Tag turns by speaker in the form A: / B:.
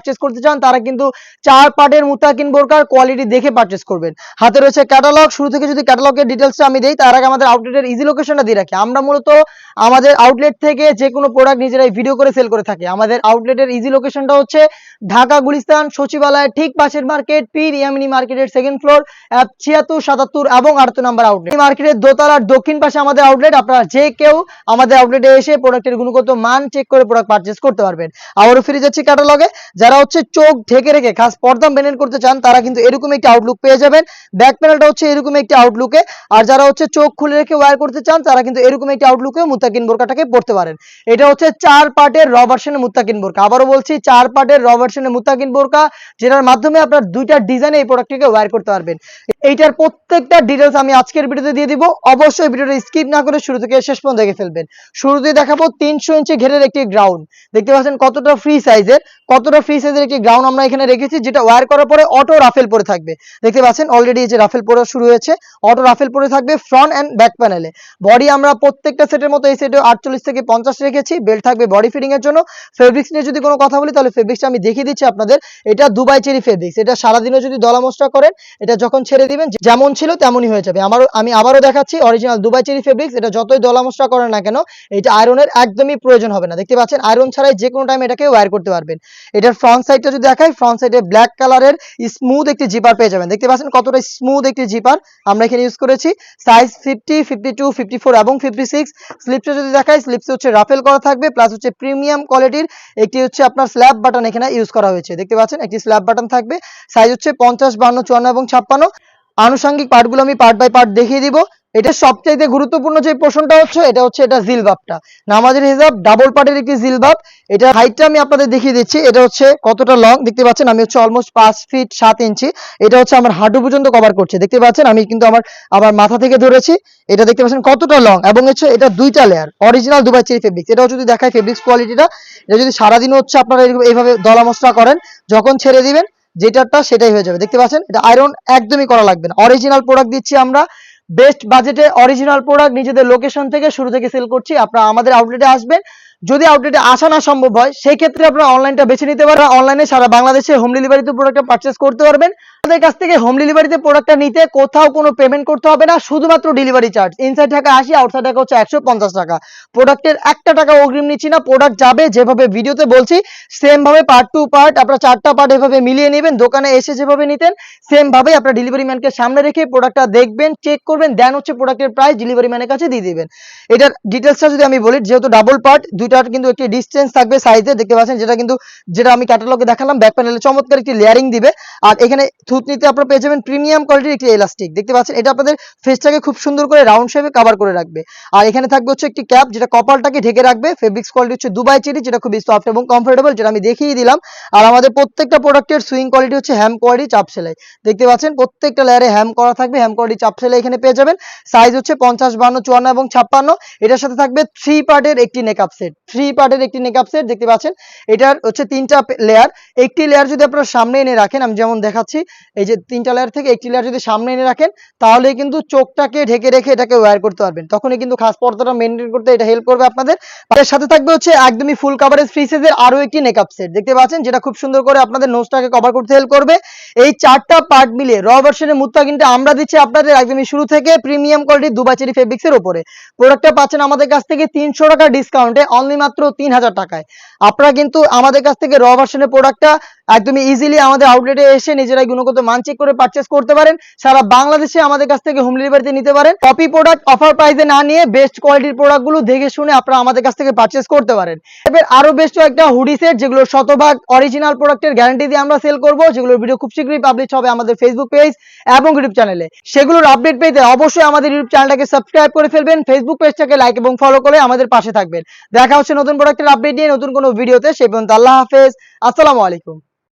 A: Purchase করতে চান তারা কিন্তু 4 পার্টের মুত্তাকিন বোরকার কোয়ালিটি দেখে পারচেজ করবেন। হাতে রয়েছে ক্যাটালগ। শুরু থেকে যদি ক্যাটালগের ডিটেইলসটা আমি দেই তার আগে আমাদের আউটলেটের ইজি লোকেশনটা দিয়ে রাখি। আমরা মূলত আমাদের আউটলেট থেকে যে কোনো প্রোডাক্ট নিজেরাই ভিডিও করে সেল করে থাকি। আমাদের আউটলেটের ইজি লোকেশনটা হচ্ছে ঢাকা গুলিস্তান সচিবালয়ের ঠিক পাশের মার্কেট, পীর ইয়ামিনী মার্কেটের সেকেন্ড ফ্লোর, 76, 77 এবং 78 নম্বর আউটলেট। এই মার্কেটের দোতলার দক্ষিণ পাশে আমাদের আউটলেট। আপনারা যে কেউ আমাদের আউটলেটে এসে প্রোডাক্টের গুণগত মান চেক করে প্রোডাক্ট পারচেজ করতে পারবেন। আবারও ফিরে যাচ্ছি ক্যাটালগে। যারা হচ্ছে চোখ ঢেকে রেখে খাস পর্দা মেনটেন করতে চান তারা কিন্তু এরকম একটি আউটলুক পেয়ে যাবেন। ব্যাক প্যানেলটা হচ্ছে এরকম একটি আউটলুকে। আর যারা হচ্ছে চোখ খুলে রেখে ওয়্যার করতে চান তারা কিন্তু এরকম একটি আউটলুকে মুত্তাকিন বোরকাটাকে পড়তে পারেন। এটা হচ্ছে 4 পার্টের র ভার্সনের মুত্তাকিন বোরকা। আবারও বলছি 4 পার্টের র ভার্সনের মুত্তাকিন বোরকা, যেটার মাধ্যমে আপনার দুইটা ডিজাইনে এই প্রোডাক্টটিকে ওয়্যার করতে পারবেন। এইটার প্রত্যেকটা ডিটেইলস আমি আজকের ভিডিওতে দিয়ে দিব। অবশ্যই ভিডিওটা স্কিপ না করে শুরু থেকে শেষ পর্যন্ত দেখে ফেলবেন। শুরুতেই দেখাবো 300 ইঞ্চি ঘেরের একটি গ্রাউন্ড। দেখতে পাচ্ছেন কতটা ফ্রি সাইজের একটি গ্রাউন্ড আমরা এখানে রেখেছি, যেটা ওয়্যার করার পরে অটো রাফেল পরে থাকবে। দেখতে পাচ্ছেন অলরেডি এই যে রাফেল পরে শুরু হয়েছে, অটো রাফেল পরে থাকবে ফ্রন্ট এন্ড ব্যাক প্যানেলে। বডি আমরা প্রত্যেকটা সেটের মতো এই সেটে 48 থেকে 50 রেখেছি। বেল্ট থাকবে বডি ফিটিং এর জন্য। ফেব্রিক্স নিয়ে যদি কোনো কথা বলি তাহলে ফেব্রিক্সটা আমি দেখিয়ে দিচ্ছি আপনাদের। এটা দুবাই চেরি ফেব্রিক্স। এটা সারাদিনও যদি দলা মশলা করেন, এটা যখন ছেড়ে দিবেন যেমন ছিল তেমনই হয়ে যাবে। আমি আবারও দেখাচ্ছি অরিজিনাল দুবাই চেরি ফেব্রিক্স। এটা যতই দলা মশলা করেন না কেন এটা আয়রনের একদমই প্রয়োজন হবে না। দেখতে পাচ্ছেন আয়রন ছাড়াই যে কোনো টাইম এটাকে ওয়্যার করতে পারবেন। এটার ফ্রন্ট সাইডটা যদি দেখাই, ফ্রন্ট সাইডে ব্ল্যাক কালারের স্মুথ একটি জিপার পেয়ে যাবেন। দেখতে পাচ্ছেন কতটা স্মুথ একটি জিপার আমরা এখানে ইউজ করেছি। সাইজ 50, 52, 54 এবং 56। স্লিপসে যদি দেখাই, স্লিপসে হচ্ছে রাফেল করা থাকবে, প্লাস হচ্ছে প্রিমিয়াম কোয়ালিটির একটি হচ্ছে আপনার স্ল্যাব বাটন এখানে ইউজ করা হয়েছে। দেখতে পাচ্ছেন একটি স্ল্যাব বাটন থাকবে। সাইজ হচ্ছে 50, 52, 54 এবং 56। আনুষঙ্গিক পার্টগুলো আমি পার্ট বাই পার্ট দেখিয়ে দিব। এটা সবচাইতে গুরুত্বপূর্ণ যে পোর্শনটা হচ্ছে এটা জিলবাবটা। নামাজের হিজাব ডাবল পার্টের একটি জিলবাব। এটা হাইটটা আমি আপনাদের দেখিয়ে দিচ্ছি। এটা হচ্ছে কতটা লং দেখতে পাচ্ছেন, আমি হচ্ছে অলমোস্ট 5 ফিট 7 ইঞ্চি। এটা হচ্ছে আমার হাঁটু পর্যন্ত কভার করছে। দেখতে পাচ্ছেন আমি কিন্তু আমার মাথা থেকে ধরেছি। এটা দেখতে পাচ্ছেন কতটা লং, এবং হচ্ছে এটা দুইটা layer original Dubai cherry fabrics. এটাও যদি দেখাই ফেব্রিক্স কোয়ালিটিটা, এটা যদি সারাদিন হচ্ছে আপনারা এইভাবে দলা মশলা করেন, যখন ছেড়ে দিবেন যেটাটা সেটাই হয়ে যাবে। দেখতে পাচ্ছেন এটা আয়রন একদমই করা লাগবে না। অরিজিনাল প্রোডাক্ট দিচ্ছি আমরা, বেস্ট বাজেটে অরিজিনাল প্রোডাক্ট নিজেদের লোকেশন থেকে শুরু থেকে সেল করছি। আপনারা আমাদের আউটলেটে আসবেন। যদি আউটলেটে আসা না সম্ভব হয় সেই ক্ষেত্রে আপনারা অনলাইনটা বেছে নিতে পারেন। অনলাইনে সারা বাংলাদেশে হোম ডেলিভারিতে প্রোডাক্টটা পারচেজ করতে পারবেন। আমাদের কাছ থেকে হোম ডেলিভারিতে প্রোডাক্টটা নিতে কোথাও কোনো পেমেন্ট করতে হবে না, শুধুমাত্র delivery charge. Inside Dhaka 80, outside Dhaka হচ্ছে 150 টাকা। প্রোডাক্টের 1 টাকা অগ্রিম নিচ্ছি না। প্রোডাক্ট যাবে যেভাবে ভিডিওতে বলছি সেম ভাবে পার্ট টু পার্ট আপনারা 4টা পার্ট এভাবে মিলিয়ে নেবেন। দোকানে এসে যেভাবে নিতেন সেম ভাবে আপনারা ডেলিভারি ম্যানকে সামনে রেখে প্রোডাক্টটা দেখবেন, চেক করবেন, দেন হচ্ছে প্রোডাক্টের প্রাইস ডেলিভারি ম্যানের কাছে দিয়ে দিবেন। এটার ডিটেইলসটা যদি আমি বলি, যেহেতু ডাবল পার্ট দুইটার কিন্তু একটি ডিসটেন্স থাকবে সাইজে। দেখতে পাচ্ছেন যেটা আমি ক্যাটালগে দেখালাম, ব্যাক প্যানেলে চমৎকার একটি লেয়ারিং দিবে। আর এখানে থুতনিতে আপনারা পেয়ে যাবেন প্রিমিয়াম কোয়ালিটির একটি এলাস্টিক। দেখতে পাচ্ছেন এটা আপনাদের ফেসটাকে খুব সুন্দর করে রাউন্ড শেপে কভার করে রাখবে। আর এখানে থাকবে হচ্ছে একটি ক্যাপ, যেটা কপালটাকে ঢেকে রাখবে। ফেব্রিক্স কোয়ালিটি হচ্ছে দুবাই চেরি, যেটা খুবই সফট এবং কমফোর্টেবল, যেটা আমি দেখিয়ে দিলাম। আর আমাদের প্রত্যেকটা প্রোডাক্টের সুইং কোয়ালিটি হচ্ছে হ্যাম কোয়ালিটি চাপ সেলাই। দেখতে পাচ্ছেন প্রত্যেকটা লেয়ারে হ্যাম করা থাকবে, হ্যাম কোয়ালিটি চাপ সেলাই এখানে পেয়ে যাবেন। সাইজ হচ্ছে 50, 52, 54 এবং 56। এটার সাথে থাকবে 3 পার্টের একটি নেকআপ সেট। 3 পার্টের একটি নেকআপ সেট দেখতে পাচ্ছেন। এটার হচ্ছে 3টা লেয়ার। একটি লেয়ার যদি আপনারা সামনে এনে রাখেন, আমি যেমন দেখাচ্ছি, এই যে 3টা লেয়ার থেকে একটি লেয়ার যদি সামনে এনে রাখেন তাহলে কিন্তু চোখটাকে ঢেকে রেখে এটাকে ওয়্যার করতে পারবেন। তখনই কিন্তু খাস পর্দাটা মেইনটেইন করতে এটা হেল্প করবে আপনাদের। এর সাথে থাকবে হচ্ছে একদমই ফুল কভারেজ ফ্রি সাইজের আরো একটি নেকআপ সেট দেখতে পাচ্ছেন, যেটা খুব সুন্দর করে আপনাদের নোজটাকে কভার করতে হেল্প করবে। এই 4টা পার্ট মিলিয়ে র ভার্সনের মুত্তাকিনটা আমরা দিচ্ছি আপনাদের একদমই শুরু থেকে প্রিমিয়াম কোয়ালিটির দুবাই চেরি ফেব্রিক্সের উপরে। প্রোডাক্টটা পাচ্ছেন আমাদের কাছ থেকে 300 টাকা ডিসকাউন্টে অনলি মাত্র 3000 টাকায়। আপনারা কিন্তু আমাদের কাছ থেকে র ভার্সনের প্রোডাক্টটা একদমই ইজিলি আমাদের আউটলেটে এসে নিজেরাই গুণগত মান চেক করে পারচেজ করতে পারেন। সারা বাংলাদেশে আমাদের কাছ থেকে হোম ডেলিভারিতে নিতে পারেন। কপি প্রোডাক্ট অফার প্রাইসে না নিয়ে বেস্ট কোয়ালিটির প্রোডাক্টগুলো দেখে শুনে আপনারা আমাদের কাছ থেকে পারচেজ করতে পারেন। এবার আরো বেস্ট একটা হুডি সেট, যেগুলো শতভাগ অরিজিনাল প্রোডাক্টের গ্যারান্টি দিয়ে আমরা সেল করব, যেগুলোর ভিডিও খুব শীঘ্রই পাবলিশ হবে আমাদের ফেসবুক পেজ এবং ইউটিউব চ্যানেলে। সেগুলোর আপডেট পেতে অবশ্যই আমাদের ইউটিউব চ্যানেলটাকে সাবস্ক্রাইব করে ফেলবেন, ফেসবুক পেজটাকে লাইক এবং ফলো করে আমাদের পাশে থাকবেন। দেখা হচ্ছে নতুন প্রোডাক্টের আপডেট নিয়ে নতুন কোনো ভিডিওতে। সেই পর্যন্ত আল্লাহ হাফেজ, আসসালামু আলাইকুম।